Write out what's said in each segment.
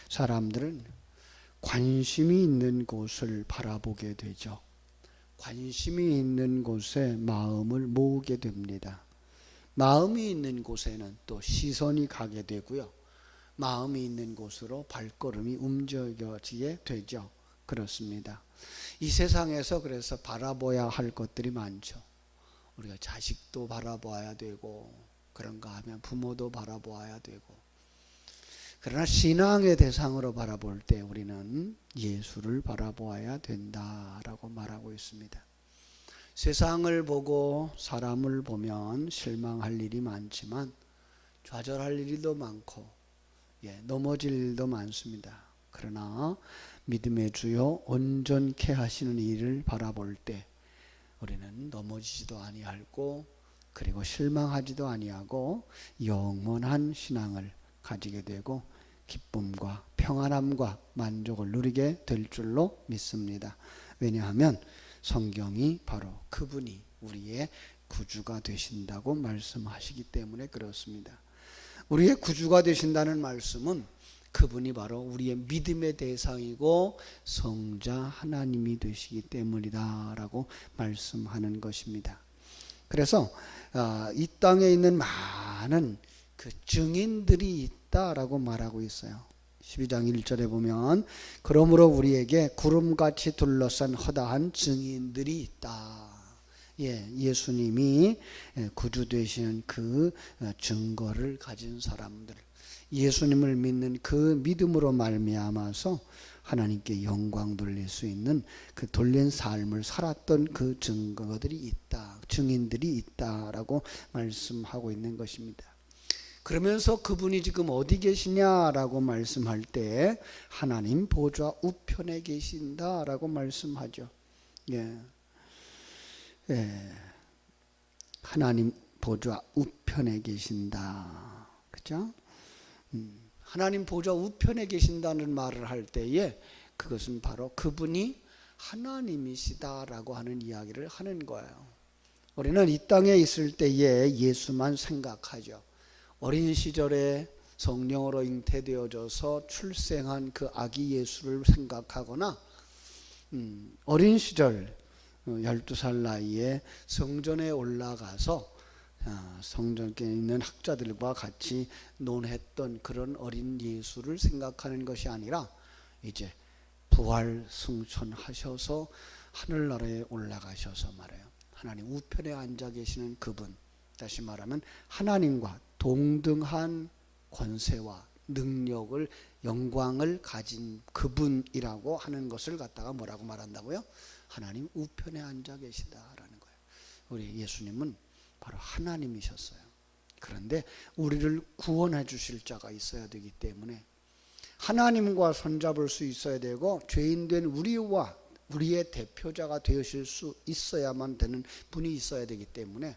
사람들은 관심이 있는 곳을 바라보게 되죠. 관심이 있는 곳에 마음을 모으게 됩니다. 마음이 있는 곳에는 또 시선이 가게 되고요. 마음이 있는 곳으로 발걸음이 움직여지게 되죠. 그렇습니다. 이 세상에서 그래서 바라봐야 할 것들이 많죠. 우리가 자식도 바라봐야 되고, 그런가 하면 부모도 바라봐야 되고, 그러나 신앙의 대상으로 바라볼 때 우리는 예수를 바라보아야 된다라고 말하고 있습니다. 세상을 보고 사람을 보면 실망할 일이 많지만 좌절할 일도 많고 넘어질 일도 많습니다. 그러나 믿음의 주요 온전케 하시는 일을 바라볼 때 우리는 넘어지지도 아니하고 그리고 실망하지도 아니하고 영원한 신앙을 가지게 되고 기쁨과 평안함과 만족을 누리게 될 줄로 믿습니다. 왜냐하면 성경이 바로 그분이 우리의 구주가 되신다고 말씀하시기 때문에 그렇습니다. 우리의 구주가 되신다는 말씀은 그분이 바로 우리의 믿음의 대상이고 성자 하나님이 되시기 때문이다 라고 말씀하는 것입니다. 그래서 이 땅에 있는 많은 그 증인들이 있다라고 말하고 있어요. 12장 1절에 보면 그러므로 우리에게 구름같이 둘러싼 허다한 증인들이 있다. 예수님이 구주 되시는 그 증거를 가진 사람들, 예수님을 믿는 그 믿음으로 말미암아서 하나님께 영광 돌릴 수 있는 그 돌린 삶을 살았던 그 증거들이 있다, 증인들이 있다라고 말씀하고 있는 것입니다. 그러면서 그분이 지금 어디 계시냐라고 말씀할 때 하나님 보좌 우편에 계신다라고 말씀하죠. 하나님 보좌 우편에 계신다. 그렇죠? 하나님 보좌 우편에 계신다는 말을 할 때에 그것은 바로 그분이 하나님이시다라고 하는 이야기를 하는 거예요. 우리는 이 땅에 있을 때에 예수만 생각하죠. 어린 시절에 성령으로 잉태되어져서 출생한 그 아기 예수를 생각하거나 어린 시절 12살 나이에 성전에 올라가서 성전에 있는 학자들과 같이 논했던 그런 어린 예수를 생각하는 것이 아니라 이제 부활 승천하셔서 하늘나라에 올라가셔서 말해요. 하나님 우편에 앉아 계시는 그분, 다시 말하면 하나님과 동등한 권세와 능력을 영광을 가진 그분이라고 하는 것을 갖다가 뭐라고 말한다고요? 하나님 우편에 앉아 계시다라는 거예요. 우리 예수님은 바로 하나님이셨어요. 그런데 우리를 구원해 주실 자가 있어야 되기 때문에 하나님과 손잡을 수 있어야 되고 죄인된 우리와 우리의 대표자가 되실 수 있어야만 되는 분이 있어야 되기 때문에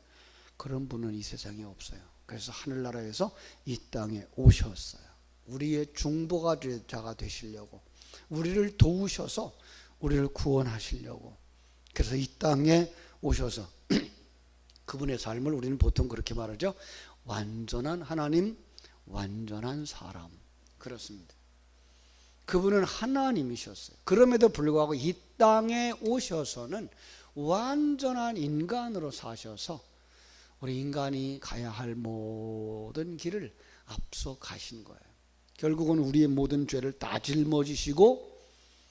그런 분은 이 세상에 없어요. 그래서 하늘나라에서 이 땅에 오셨어요. 우리의 중보자가 되시려고, 우리를 도우셔서 우리를 구원하시려고. 그래서 이 땅에 오셔서 그분의 삶을 우리는 보통 그렇게 말하죠. 완전한 하나님, 완전한 사람. 그렇습니다. 그분은 하나님이셨어요. 그럼에도 불구하고 이 땅에 오셔서는 완전한 인간으로 사셔서 우리 인간이 가야 할 모든 길을 앞서 가신 거예요. 결국은 우리의 모든 죄를 다 짊어지시고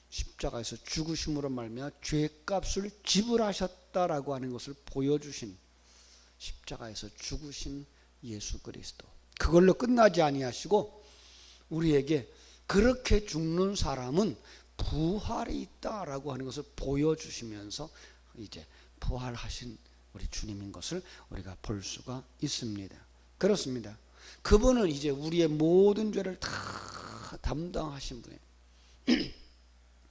십자가에서 죽으심으로 말미암아 죄값을 지불하셨다라고 하는 것을 보여주신 십자가에서 죽으신 예수 그리스도. 그걸로 끝나지 아니하시고 우리에게 그렇게 죽는 사람은 부활이 있다라고 하는 것을 보여주시면서 이제 부활하신 우리 주님인 것을 우리가 볼 수가 있습니다. 그렇습니다. 그분은 이제 우리의 모든 죄를 다 담당하신 분이에요.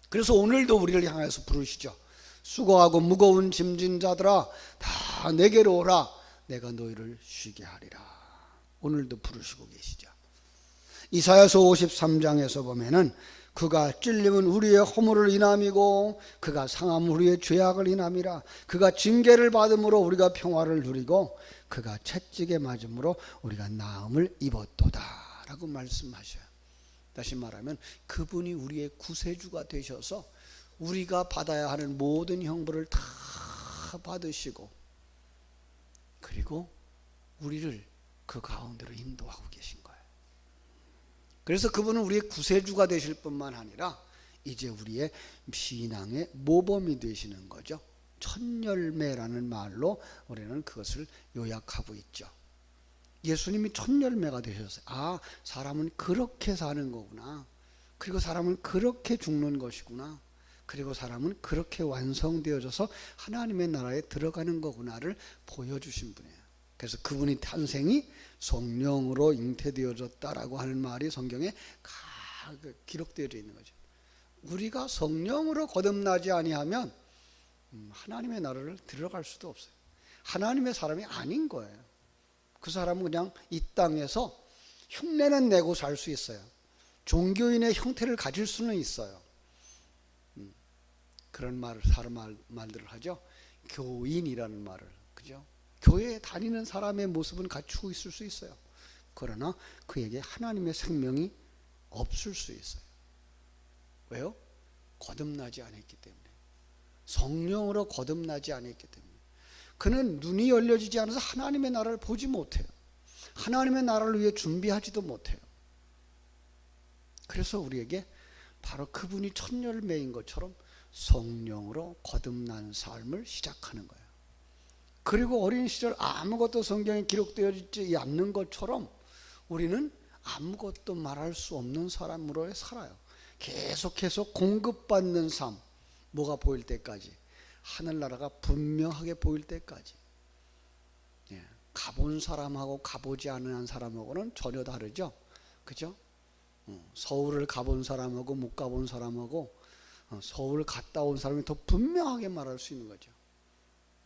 그래서 오늘도 우리를 향해서 부르시죠. 수고하고 무거운 짐진 자들아 다 내게로 오라. 내가 너희를 쉬게 하리라. 오늘도 부르시고 계시죠. 이사야서 53장에서 보면은 그가 찔림은 우리의 허물을 인함이고 그가 상함은 우리의 죄악을 인함이라. 그가 징계를 받음으로 우리가 평화를 누리고 그가 채찍에 맞음으로 우리가 나음을 입었도다 라고 말씀하셔요. 다시 말하면 그분이 우리의 구세주가 되셔서 우리가 받아야 하는 모든 형벌을 다 받으시고 그리고 우리를 그 가운데로 인도하고 계신 거예요. 그래서 그분은 우리의 구세주가 되실 뿐만 아니라 이제 우리의 신앙의 모범이 되시는 거죠. 첫열매라는 말로 우리는 그것을 요약하고 있죠. 예수님이 첫열매가 되셨어요. 아, 사람은 그렇게 사는 거구나. 그리고 사람은 그렇게 죽는 것이구나. 그리고 사람은 그렇게 완성되어져서 하나님의 나라에 들어가는 거구나를 보여주신 분이에요. 그래서 그분이 탄생이 성령으로 잉태되어졌다라고 하는 말이 성경에 기록되어 있는 거죠. 우리가 성령으로 거듭나지 아니하면 하나님의 나라를 들어갈 수도 없어요. 하나님의 사람이 아닌 거예요. 그 사람은 그냥 이 땅에서 흉내는 내고 살 수 있어요. 종교인의 형태를 가질 수는 있어요. 그런 말들을 하죠. 교인이라는 말을, 그죠? 교회에 다니는 사람의 모습은 갖추고 있을 수 있어요. 그러나 그에게 하나님의 생명이 없을 수 있어요. 왜요? 거듭나지 않았기 때문에. 성령으로 거듭나지 않았기 때문에. 그는 눈이 열려지지 않아서 하나님의 나라를 보지 못해요. 하나님의 나라를 위해 준비하지도 못해요. 그래서 우리에게 바로 그분이 첫 열매인 것처럼 성령으로 거듭난 삶을 시작하는 거예요. 그리고 어린 시절 아무것도 성경에 기록되어 있지 않는 것처럼 우리는 아무것도 말할 수 없는 사람으로 살아요. 계속해서 공급받는 삶, 뭐가 보일 때까지, 하늘나라가 분명하게 보일 때까지. 가본 사람하고 가보지 않은 사람하고는 전혀 다르죠. 그죠? 서울을 가본 사람하고 못 가본 사람하고 서울 갔다 온 사람이 더 분명하게 말할 수 있는 거죠.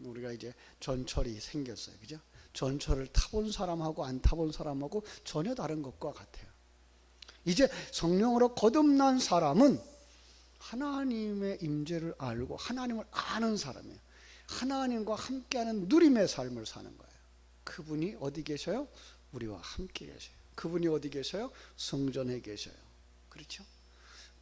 우리가 이제 전철이 생겼어요. 그죠? 전철을 타본 사람하고 안 타본 사람하고 전혀 다른 것과 같아요. 이제 성령으로 거듭난 사람은 하나님의 임재를 알고 하나님을 아는 사람이에요. 하나님과 함께하는 누림의 삶을 사는 거예요. 그분이 어디 계셔요? 우리와 함께 계셔요. 그분이 어디 계셔요? 성전에 계셔요. 그렇죠?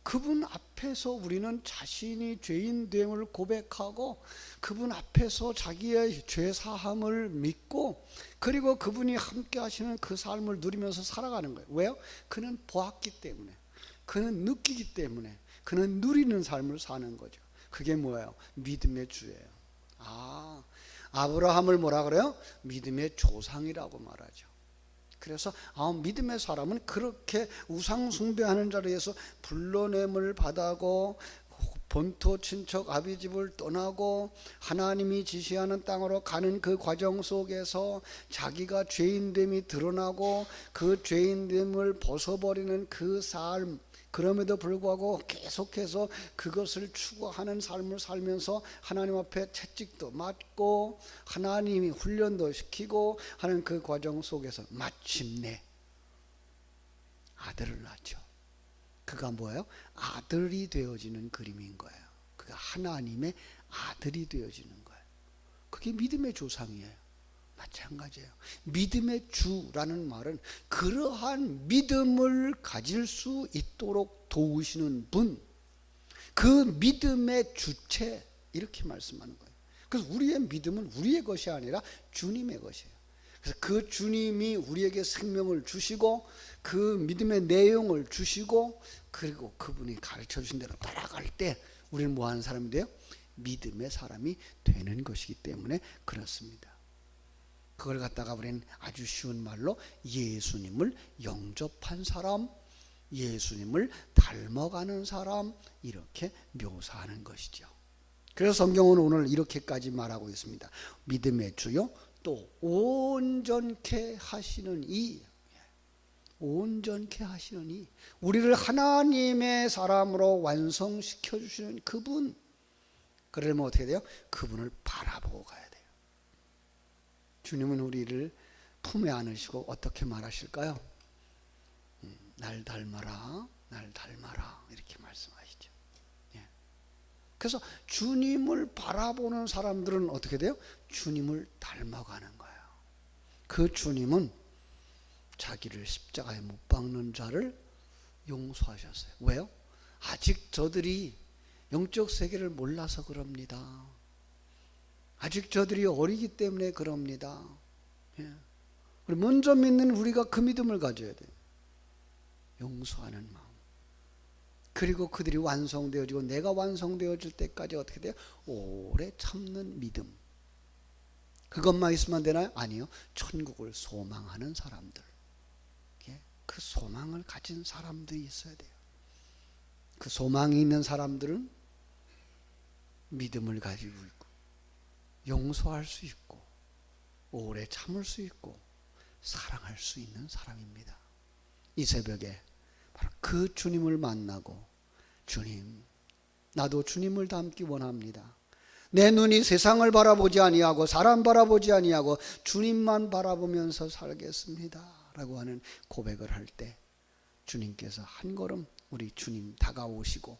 그분 앞에서 우리는 자신이 죄인됨을 고백하고 그분 앞에서 자기의 죄사함을 믿고 그리고 그분이 함께 하시는 그 삶을 누리면서 살아가는 거예요. 왜요? 그는 보았기 때문에, 그는 느끼기 때문에, 그는 누리는 삶을 사는 거죠. 그게 뭐예요? 믿음의 주예요. 아브라함을 뭐라 그래요? 믿음의 조상이라고 말하죠. 그래서 믿음의 사람은 그렇게 우상 숭배하는 자리에서 불러냄을 받아고 본토 친척 아비집을 떠나고 하나님이 지시하는 땅으로 가는 그 과정 속에서 자기가 죄인됨이 드러나고 그 죄인됨을 벗어버리는 그 삶, 그럼에도 불구하고 계속해서 그것을 추구하는 삶을 살면서 하나님 앞에 채찍도 맞고 하나님이 훈련도 시키고 하는 그 과정 속에서 마침내 아들을 낳죠. 그가 뭐예요? 아들이 되어지는 그림인 거예요. 그가 하나님의 아들이 되어지는 거예요. 그게 믿음의 조상이에요. 마찬가지예요. 믿음의 주라는 말은 그러한 믿음을 가질 수 있도록 도우시는 분, 그 믿음의 주체, 이렇게 말씀하는 거예요. 그래서 우리의 믿음은 우리의 것이 아니라 주님의 것이에요. 그래서 그 주님이 우리에게 생명을 주시고 그 믿음의 내용을 주시고 그리고 그분이 가르쳐 주신 대로 따라갈 때 우리는 뭐 하는 사람이 돼요? 믿음의 사람이 되는 것이기 때문에 그렇습니다. 그걸 갖다가 우리는 아주 쉬운 말로 예수님을 영접한 사람, 예수님을 닮아가는 사람, 이렇게 묘사하는 것이죠. 그래서 성경은 오늘 이렇게까지 말하고 있습니다. 믿음의 주요 또 온전케 하시는 이, 온전케 하시는 이, 우리를 하나님의 사람으로 완성시켜 주시는 그분. 그러면 어떻게 돼요? 그분을 바라보고 가야 돼요. 주님은 우리를 품에 안으시고 어떻게 말하실까요? 날 닮아라, 날 닮아라, 이렇게 말씀하시죠. 그래서 주님을 바라보는 사람들은 어떻게 돼요? 주님을 닮아가는 거예요. 그 주님은 자기를 십자가에 못 박는 자를 용서하셨어요. 왜요? 아직 저들이 영적 세계를 몰라서 그럽니다. 아직 저들이 어리기 때문에 그럽니다. 예. 먼저 믿는 우리가 그 믿음을 가져야 돼요. 용서하는 마음. 그리고 그들이 완성되어지고 내가 완성되어질 때까지 어떻게 돼요? 오래 참는 믿음. 그것만 있으면 되나요? 아니요. 천국을 소망하는 사람들. 그 소망을 가진 사람들이 있어야 돼요. 그 소망이 있는 사람들은 믿음을 가지고 있고 용서할 수 있고 오래 참을 수 있고 사랑할 수 있는 사람입니다. 이 새벽에 바로 그 주님을 만나고 주님, 나도 주님을 닮기 원합니다. 내 눈이 세상을 바라보지 아니하고 사람 바라보지 아니하고 주님만 바라보면서 살겠습니다 라고 하는 고백을 할 때 주님께서 한 걸음 우리 주님 다가오시고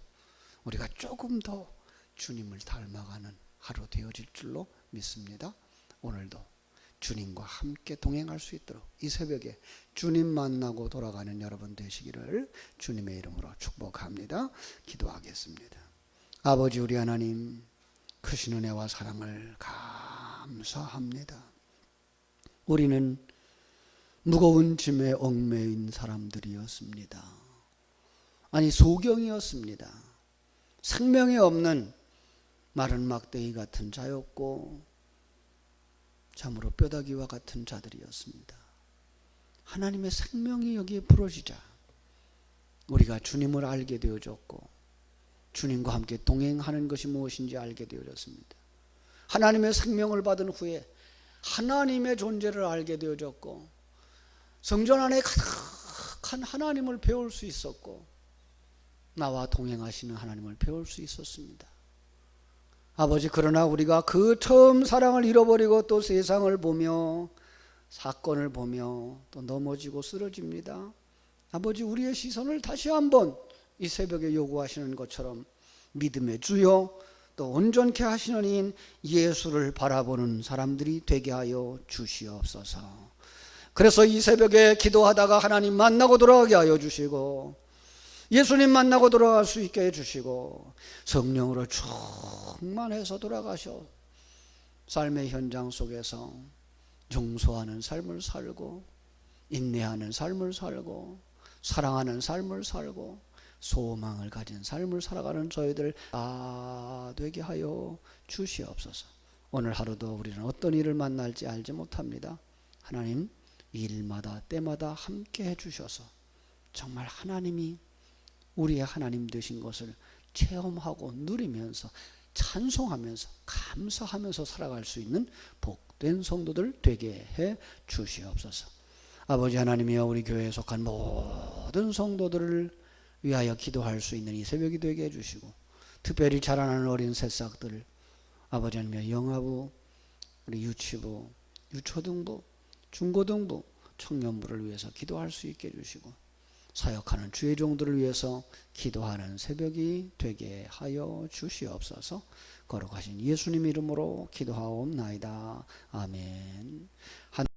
우리가 조금 더 주님을 닮아가는 하루 되어질 줄로 믿습니다. 오늘도 주님과 함께 동행할 수 있도록 이 새벽에 주님 만나고 돌아가는 여러분 되시기를 주님의 이름으로 축복합니다. 기도하겠습니다. 아버지 우리 하나님, 크신 은혜와 사랑을 감사합니다. 우리는 무거운 짐에 얽매인 사람들이었습니다. 아니 소경이었습니다. 생명이 없는 마른 막대기 같은 자였고 참으로 뼈다귀와 같은 자들이었습니다. 하나님의 생명이 여기에 부러지자 우리가 주님을 알게 되어졌고 주님과 함께 동행하는 것이 무엇인지 알게 되어졌습니다. 하나님의 생명을 받은 후에 하나님의 존재를 알게 되어졌고 성전 안에 가득한 하나님을 배울 수 있었고 나와 동행하시는 하나님을 배울 수 있었습니다. 아버지, 그러나 우리가 그 처음 사랑을 잃어버리고 또 세상을 보며 사건을 보며 또 넘어지고 쓰러집니다. 아버지, 우리의 시선을 다시 한번 이 새벽에 요구하시는 것처럼 믿음의 주요 또 온전케 하시는 이인 예수를 바라보는 사람들이 되게 하여 주시옵소서. 그래서 이 새벽에 기도하다가 하나님 만나고 돌아가게 하여 주시고 예수님 만나고 돌아갈 수 있게 해주시고 성령으로 충만해서 돌아가셔 삶의 현장 속에서 용서하는 삶을 살고 인내하는 삶을 살고 사랑하는 삶을 살고 소망을 가진 삶을 살아가는 저희들 다 되게 하여 주시옵소서. 오늘 하루도 우리는 어떤 일을 만날지 알지 못합니다. 하나님, 일마다 때마다 함께 해주셔서 정말 하나님이 우리의 하나님 되신 것을 체험하고 누리면서 찬송하면서 감사하면서 살아갈 수 있는 복된 성도들 되게 해 주시옵소서. 아버지 하나님이여, 우리 교회에 속한 모든 성도들을 위하여 기도할 수 있는 이 새벽이 되게 해주시고 특별히 자라나는 어린 새싹들 아버지 하나님이여, 영아부, 우리 유치부, 유초등부, 중고등부, 청년부를 위해서 기도할 수 있게 해주시고 사역하는 주의 종들을 위해서 기도하는 새벽이 되게 하여 주시옵소서. 거룩하신 예수님 이름으로 기도하옵나이다. 아멘.